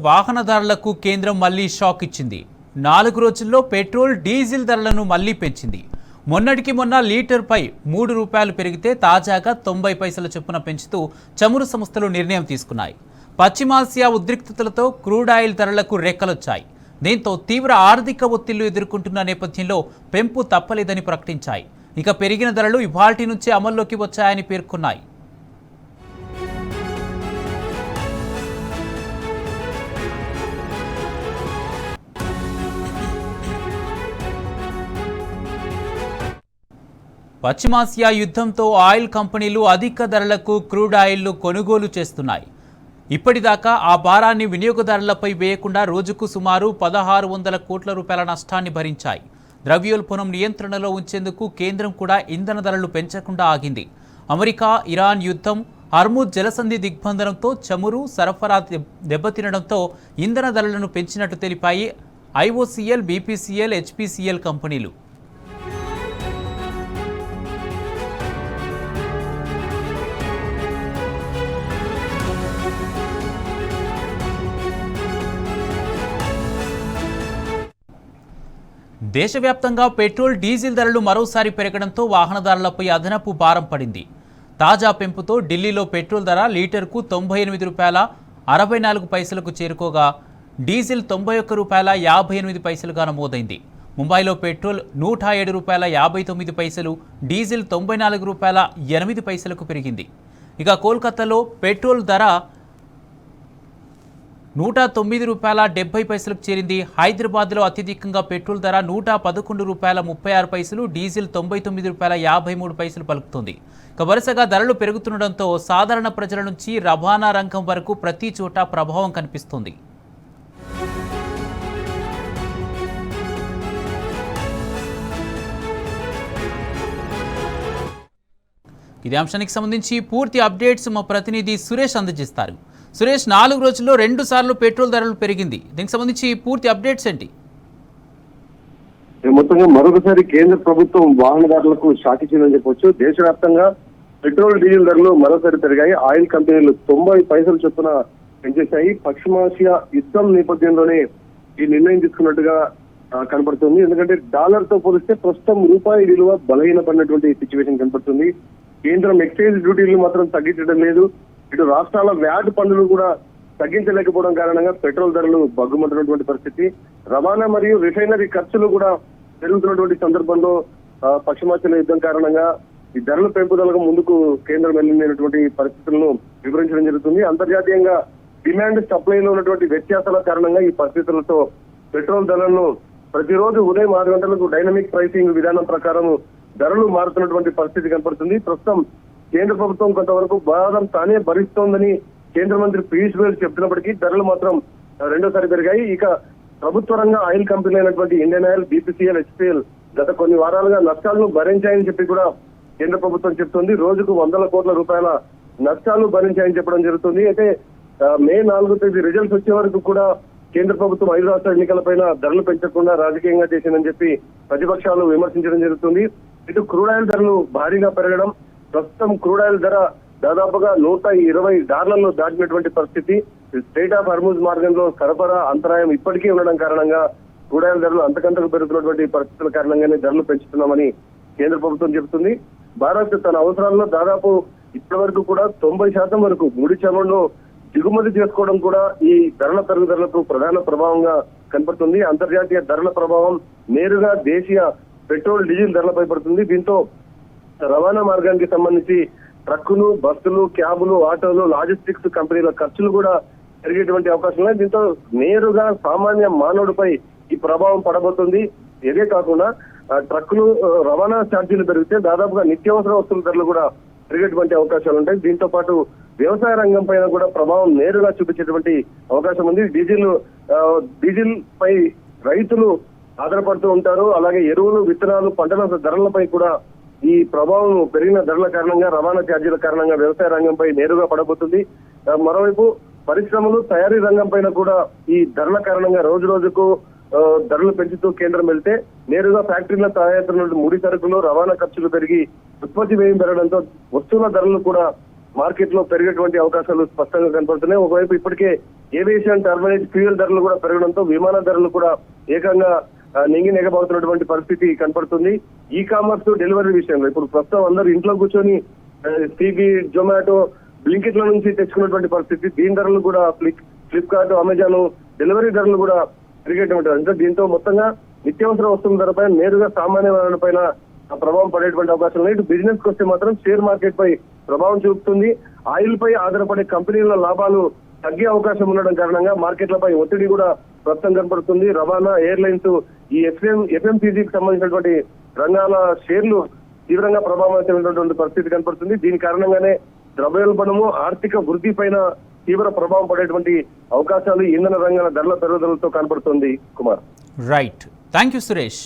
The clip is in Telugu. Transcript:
వాహనదారులకు కేంద్రం మళ్లీ షాక్ ఇచ్చింది. 4 రోజుల్లో పెట్రోల్, డీజిల్ ధరలను మళ్లీ పెంచింది. మొన్నటికి మొన్న లీటర్పై ₹3 పెరిగితే తాజాగా 90 పైసల చొప్పున పెంచుతూ చమురు సంస్థలు నిర్ణయం తీసుకున్నాయి. పశ్చిమాసియా ఉద్రిక్తతలతో క్రూడ్ ఆయిల్ ధరలకు రెక్కలొచ్చాయి. దీంతో తీవ్ర ఆర్థిక ఒత్తిళ్లు ఎదుర్కొంటున్న నేపథ్యంలో పెంపు తప్పలేదని ప్రకటించాయి. ఇక పెరిగిన ధరలు ఇవాల్టి నుంచే అమల్లోకి వచ్చాయని పేర్కొన్నాయి. పశ్చిమాసియా యుద్ధంతో ఆయిల్ కంపెనీలు అధిక ధరలకు క్రూడ్ ఆయిల్ను కొనుగోలు చేస్తున్నాయి. ఇప్పటిదాకా ఆ భారాన్ని వినియోగదారులపై వేయకుండా రోజుకు సుమారు 1,600 కోట్ల రూపాయల నష్టాన్ని భరించాయి. ద్రవ్యోల్బణం నియంత్రణలో ఉంచేందుకు కేంద్రం కూడా ఇంధన ధరలు పెంచకుండా ఆగింది. అమెరికా, ఇరాన్ యుద్ధం, హర్ముజ్ జలసంధి దిగ్బంధనంతో చమురు సరఫరా దెబ్బతినడంతో ఇంధన ధరలను పెంచినట్టు తెలిపాయి ఐఓసీఎల్, బీపీసీఎల్, హెచ్పీసీఎల్ కంపెనీలు. దేశవ్యాప్తంగా పెట్రోల్, డీజిల్ ధరలు మరోసారి పెరగడంతో వాహనదారులపై అదనపు భారం పడింది. తాజా పెంపుతో ఢిల్లీలో పెట్రోల్ ధర లీటర్కు ₹98.64 చేరుకోగా డీజిల్ ₹91.58గా నమోదైంది. ముంబైలో పెట్రోల్ ₹107.59, డీజిల్ ₹94.08 పెరిగింది. ఇక కోల్కతాలో పెట్రోల్ ధర ₹109.70 చేరింది. హైదరాబాద్లో అత్యధికంగా పెట్రోల్ ధర ₹111.36, డీజిల్ ₹99.53 పలుకుతుంది. ఇక వరుసగా ధరలు పెరుగుతుండటంతో సాధారణ ప్రజల నుంచి రవాణా రంగం వరకు ప్రతి చోట ప్రభావం కనిపిస్తుంది. ఇదే అంశానికి సంబంధించి పూర్తి అప్డేట్స్ మా ప్రతినిధి సురేష్ అందజేస్తారు. సురేష్, 4 రోజుల్లో 2 సార్లు పెట్రోల్ ధరలు పెరిగింది. దీనికి సంబంధించి పూర్తి అప్డేట్స్ ఏంటి? మొత్తంగా మరొకసారి కేంద్ర ప్రభుత్వం వాహనదారులకు షాక్ ఇచ్చిందని చెప్పొచ్చు. దేశవ్యాప్తంగా పెట్రోల్, డీజిల్ ధరలు మరోసారి పెరిగాయి. ఆయిల్ కంపెనీలు 90 పైసల చొప్పున పెంచేశాయి. పశ్చిమాసియా యుద్ధం నేపథ్యంలోనే ఈ నిర్ణయం తీసుకున్నట్టుగా కనపడుతుంది. ఎందుకంటే డాలర్ తో పోలిస్తే ప్రస్తుతం రూపాయి విలువ బలహీనపడినటువంటి సిచ్యువేషన్ కనపడుతుంది. కేంద్రం ఎక్సైజ్ డ్యూటీలు మాత్రం తగ్గించడం లేదు. ఇటు రాష్ట్రాల వ్యాట్ పన్నులు కూడా తగ్గించలేకపోవడం కారణంగా పెట్రోల్ ధరలు బగ్గుమంటున్నటువంటి పరిస్థితి. రవాణా మరియు రిఫైనరీ ఖర్చులు కూడా పెరుగుతున్నటువంటి సందర్భంలో పశ్చిమాసియా యుద్ధం కారణంగా ఈ ధరల పెంపుదలకు ముందుకు కేంద్రం వెళ్ళినటువంటి పరిస్థితులను వివరించడం జరుగుతుంది. అంతర్జాతీయంగా డిమాండ్ సప్లైలో ఉన్నటువంటి వ్యత్యాసాల కారణంగా ఈ పరిస్థితులతో పెట్రోల్ ధరలను ప్రతిరోజు ఉదయం 6 గంటలకు డైనమిక్ ప్రైసింగ్ విధానం ప్రకారం ధరలు మారుతున్నటువంటి పరిస్థితి కనపడుతుంది. ప్రస్తుతం కేంద్ర ప్రభుత్వం కొంతవరకు భారం తానే భరిస్తోందని కేంద్ర మంత్రి పీయూష్ గోయల్ చెప్తున్నప్పటికీ ధరలు మాత్రం రెండోసారి పెరిగాయి. ఇక ప్రభుత్వ రంగ ఆయిల్ కంపెనీ అయినటువంటి ఇండియన్ ఆయిల్, బీపీసీఎల్, హెచ్పీఎల్ గత కొన్ని వారాలుగా నష్టాలను భరించాయని చెప్పి కూడా కేంద్ర ప్రభుత్వం చెప్తుంది. రోజుకు 100 కోట్ల రూపాయల నష్టాలు భరించాయని చెప్పడం జరుగుతుంది. అయితే మే 4వ తేదీ రిజల్ట్స్ వచ్చే వరకు కూడా కేంద్ర ప్రభుత్వం 5 రాష్ట్ర ఎన్నికలపైన ధరలు పెంచకుండా రాజకీయంగా చేసిందని చెప్పి ప్రతిపక్షాలు విమర్శించడం జరుగుతుంది. ఇటు క్రూడ్ ఆయిల్ ధరలు భారీగా పెరగడం, ప్రస్తుతం క్రూడ్ ఆయిల్ ధర దాదాపుగా $120 దాటినటువంటి పరిస్థితి. స్ట్రైట్ ఆఫ్ హర్ముజ్ మార్గంలో సరఫరా అంతరాయం ఇప్పటికీ ఉండడం కారణంగా క్రూడ్ ఆయిల్ ధరలు అంతకంతకు పెరుగుతున్నటువంటి పరిస్థితుల కారణంగానే ధరలు పెంచుతున్నామని కేంద్ర ప్రభుత్వం చెబుతుంది. భారత్ తన అవసరాల్లో దాదాపు ఇప్పటి వరకు కూడా 90% వరకు ముడి చమురును దిగుమతి చేసుకోవడం కూడా ఈ ధరల పెరుగుదలకు ప్రధాన ప్రభావంగా కనపడుతుంది. అంతర్జాతీయ ధరల ప్రభావం నేరుగా దేశీయ పెట్రోల్, డీజిల్ ధరలపై పడుతుంది. దీంతో రవాణా మార్గానికి సంబంధించి ట్రక్కులు, బస్సులు, క్యాబులు, ఆటోలు, లాజిస్టిక్స్ కంపెనీల ఖర్చులు కూడా పెరిగేటువంటి అవకాశం ఉన్నాయి. దీంతో నేరుగా సామాన్య మానవుడిపై ఈ ప్రభావం పడబోతుంది. ఇదే కాకుండా ట్రక్కులు రవాణా ఛార్జీలు పెరిగితే దాదాపుగా నిత్యావసర వస్తువుల ధరలు కూడా పెరిగేటువంటి అవకాశాలు ఉంటాయి. దీంతో పాటు వ్యవసాయ రంగం పైన కూడా ప్రభావం నేరుగా చూపించేటువంటి అవకాశం ఉంది. డీజిల్ పై రైతులు ఆధారపడుతూ ఉంటారు. అలాగే ఎరువులు, విత్తనాలు, పంటల ధరలపై కూడా ఈ ప్రభావం పెరిగిన ధరల కారణంగా, రవాణా ఛార్జీల కారణంగా వ్యవసాయ రంగంపై నేరుగా పడబోతుంది. మరోవైపు పరిశ్రమలు, తయారీ రంగం పైన కూడా ఈ ధరల కారణంగా రోజు రోజుకు ధరలు పెంచుతూ కేంద్రం వెళ్తే నేరుగా ఫ్యాక్టరీల తయారు ముడి సరుకులు, రవాణా ఖర్చులు పెరిగి ఉత్పత్తి వ్యయం పెరగడంతో వస్తువుల ధరలు కూడా మార్కెట్ లో పెరిగేటువంటి అవకాశాలు స్పష్టంగా కనపడుతున్నాయి. ఒకవైపు ఇప్పటికే ఏవియేషన్ టర్బైన్ ఫ్యూయల్ ధరలు కూడా పెరగడంతో విమాన ధరలు కూడా ఏకంగా నెగబోతున్నటువంటి పరిస్థితి కనపడుతుంది. ఈ కామర్స్ డెలివరీ విషయంలో ఇప్పుడు ప్రస్తుతం అందరూ ఇంట్లో కూర్చొని స్విగ్గీ, జొమాటో, బ్లింకిట్ల నుంచి తెచ్చుకున్నటువంటి పరిస్థితి. దీని ధరలు కూడా ఫ్లిప్కార్ట్, అమెజాన్ డెలివరీ ధరలు కూడా పెరిగేటువంటి అంటే దీంతో మొత్తంగా నిత్యావసర వస్తువుల ధరపై నేరుగా సామాన్య పైన ప్రభావం పడేటువంటి అవకాశం లేదు. ఇటు బిజినెస్ కి వస్తే మాత్రం షేర్ మార్కెట్ పై ప్రభావం చూపుతుంది. ఆయిల్ పై ఆధారపడే కంపెనీల లాభాలు తగ్గే అవకాశం ఉండడం కారణంగా మార్కెట్లపై ఒత్తిడి కూడా ప్రస్తుతం కనపడుతుంది. రవాణా, ఎయిర్లైన్స్, ఈ ఎఫ్ఎంసీజీకి సంబంధించినటువంటి రంగాల షేర్లు తీవ్రంగా ప్రభావితమైనటువంటి పరిస్థితి కనపడుతుంది. దీని కారణంగానే ద్రవ్యోల్బణము, ఆర్థిక వృద్ధి పైన తీవ్ర ప్రభావం పడేటువంటి అవకాశాలు ఇంధన రంగాల ధరల పెరుగుదలతో కనపడుతుంది. Kumar, right, thank you Suresh.